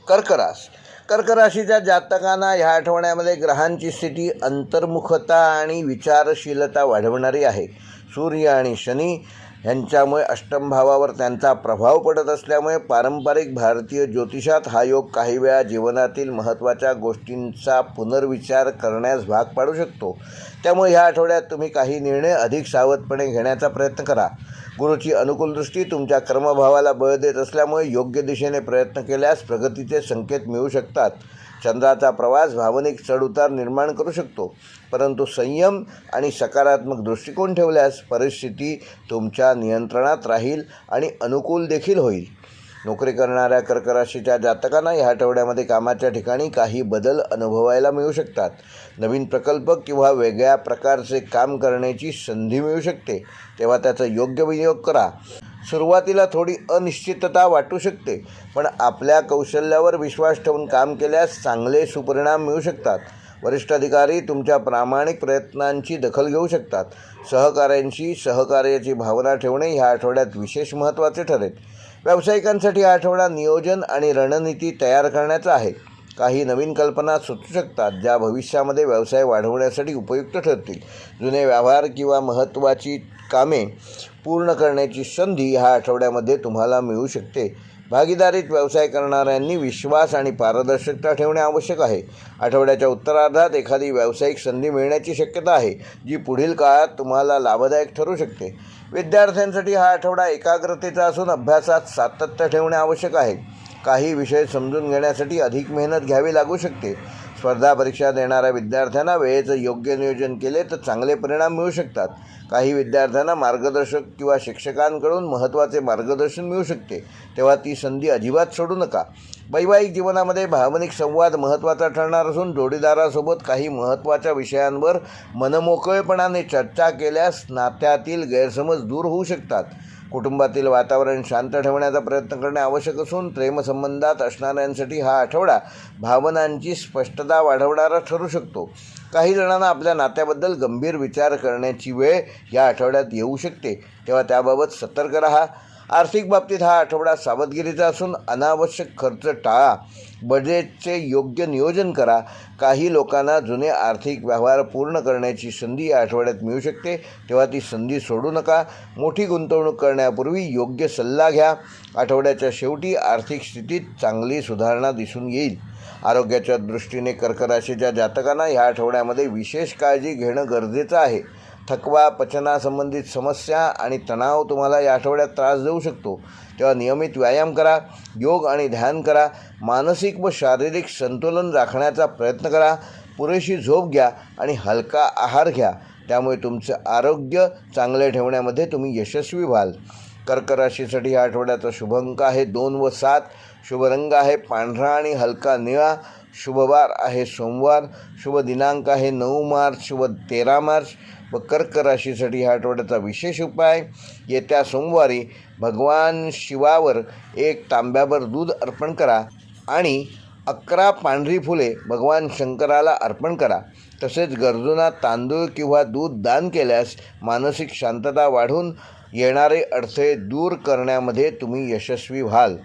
कर्क रास कर्क राशीच्या जातकांना ह्या आठवड्यामध्ये ग्रहांची स्थिती अंतर्मुखता आणि विचारशीलता वाढवणारी आहे. सूर्य आणि शनी यांच्यामुळे अष्टम भावावर त्यांचा प्रभाव पडत असल्यामुळे पारंपरिक भारतीय ज्योतिषात हा योग काही वेळा जीवनातील महत्त्वाच्या गोष्टींचा पुनर्विचार करण्यास भाग पाडू शकतो. त्यामुळे ह्या आठवड्यात तुम्ही काही निर्णय अधिक सावधपणे घेण्याचा प्रयत्न करा. गुरुची अनुकूल दृष्टी तुमच्या कर्मभावाला बळ देत असल्यामुळे योग्य दिशेने प्रयत्न केल्यास प्रगतीचे संकेत मिळू शकतात. चंद्राचा प्रवास भावनिक चढउतार निर्माण करू शकतो, परंतु संयम आणि सकारात्मक दृष्टिकोन ठेवल्यास परिस्थिती तुमच्या नियंत्रणात राहील आणि अनुकूल देखील होईल. नोकरी करणाऱ्या कर्क राशीच्या जातकांना या आठवड्यामध्ये कामाच्या ठिकाणी काही बदल अनुभवायला मिळू शकतात. नवीन प्रकल्प किंवा वेगळ्या प्रकारचे काम करण्याची संधी मिळू शकते, तेव्हा त्याचा योग्य विनियोग करा. सुरुवातीला थोडी अनिश्चितता वाटू शकते, पण आपल्या कौशल्यावर विश्वास ठेवून काम केल्यास चांगले सुपरिणाम मिळू शकतात. वरिष्ठ अधिकारी तुमच्या प्रामाणिक प्रयत्नांची दखल घेऊ शकतात. सहकाऱ्यांशी सहकार्याची भावना ठेवणे ह्या आठवड्यात विशेष महत्त्वाचे ठरेल. व्यावसायिकांसाठी हा आठवडा नियोजन आणि रणनीती तयार करण्याचा आहे. काही नवीन कल्पना सुचू शकतात ज्या भविष्यामध्ये व्यवसाय वाढवण्यासाठी उपयुक्त ठरतील. जुने व्यवहार किंवा महत्त्वाची कामे पूर्ण करण्याची संधी ह्या आठवड्यामध्ये तुम्हाला मिळू शकते. भागीदारीत व्यवसाय करणाऱ्यांनी विश्वास आणि पारदर्शकता ठेवणे आवश्यक आहे. आठवड्याच्या उत्तरार्धात एखादी व्यावसायिक संधी मिळण्याची शक्यता आहे, जी पुढील काळात तुम्हाला लाभदायक ठरू शकते. विद्यार्थ्यांसाठी हा आठवडा एकाग्रतेचा असून अभ्यासात सातत्य ठेवणे आवश्यक आहे. काही विषय समजून घेण्यासाठी अधिक मेहनत घ्यावी लागू शकते. स्पर्धा परीक्षा देणाऱ्या विद्यार्थ्यांना वेळेचं योग्य नियोजन केले तर चांगले परिणाम मिळू शकतात. काही विद्यार्थ्यांना मार्गदर्शक किंवा शिक्षकांकडून महत्त्वाचे मार्गदर्शन मिळू शकते, तेव्हा ती संधी अजिबात सोडू नका. वैवाहिक जीवनामध्ये भावनिक संवाद महत्त्वाचा ठरणार असून जोडीदारासोबत काही महत्त्वाच्या विषयांवर मनमोकळेपणाने चर्चा केल्यास नात्यातील गैरसमज दूर होऊ शकतात. कुटुंबातील वातावरण शांत ठेवण्याचा प्रयत्न करणे आवश्यक असून प्रेमसंबंधात असणाऱ्यांसाठी हा आठवडा भावनांची स्पष्टता वाढवणारा ठरू शकतो. काही जणांना आपल्या नात्याबद्दल गंभीर विचार करण्याची वेळ या आठवड्यात येऊ शकते, तेव्हा त्याबाबत सतर्क राहा. आर्थिक बाबतीत हा आठवडा सावधगिरीचा असून अनावश्यक खर्च टाळा. बजेटचे योग्य नियोजन करा. काही लोकांना जुने आर्थिक व्यवहार पूर्ण करण्याची संधी या आठवड्यात मिळू शकते, तेव्हा ती संधी सोडू नका. मोठी गुंतवणूक करण्यापूर्वी योग्य सल्ला घ्या. आठवड्याच्या शेवटी आर्थिक स्थितीत चांगली सुधारणा दिसून येईल. आरोग्याच्या दृष्टीने कर्क राशीच्या जातकांना ह्या आठवड्यामध्ये विशेष काळजी घेणं गरजेचं आहे. थकवा, पचनासंबंधित समस्या आणि तणाव तुम्हाला या आठवड्यात त्रास देऊ शकतो, तेव्हा नियमित व्यायाम करा, योग आणि ध्यान करा. मानसिक व शारीरिक संतुलन राखण्याचा प्रयत्न करा. पुरेशी झोप घ्या आणि हलका आहार घ्या, त्यामुळे तुमचं आरोग्य चांगले ठेवण्यामध्ये तुम्ही यशस्वी व्हाल. कर्क राशीसाठी या आठवड्याचा शुभ अंक आहे 2 व 7. शुभ रंग आहे पांढरा आणि हलका निळा. शुभवार आहे सोमवार. शुभ दिनांक आहे 9 मार्च. शुभ 13 मार्च. व कर्क राशीसाठी ह्या आठवड्याचा विशेष उपाय, येत्या सोमवारी भगवान शिवावर 1 तांब्याभर दूध अर्पण करा आणि 11 पांढरी फुले भगवान शंकराला अर्पण करा. तसेच गरजूंना तांदूळ किंवा दूध दान केल्यास मानसिक शांतता वाढून येणारे अडथळे दूर करण्यामध्ये तुम्ही यशस्वी व्हाल.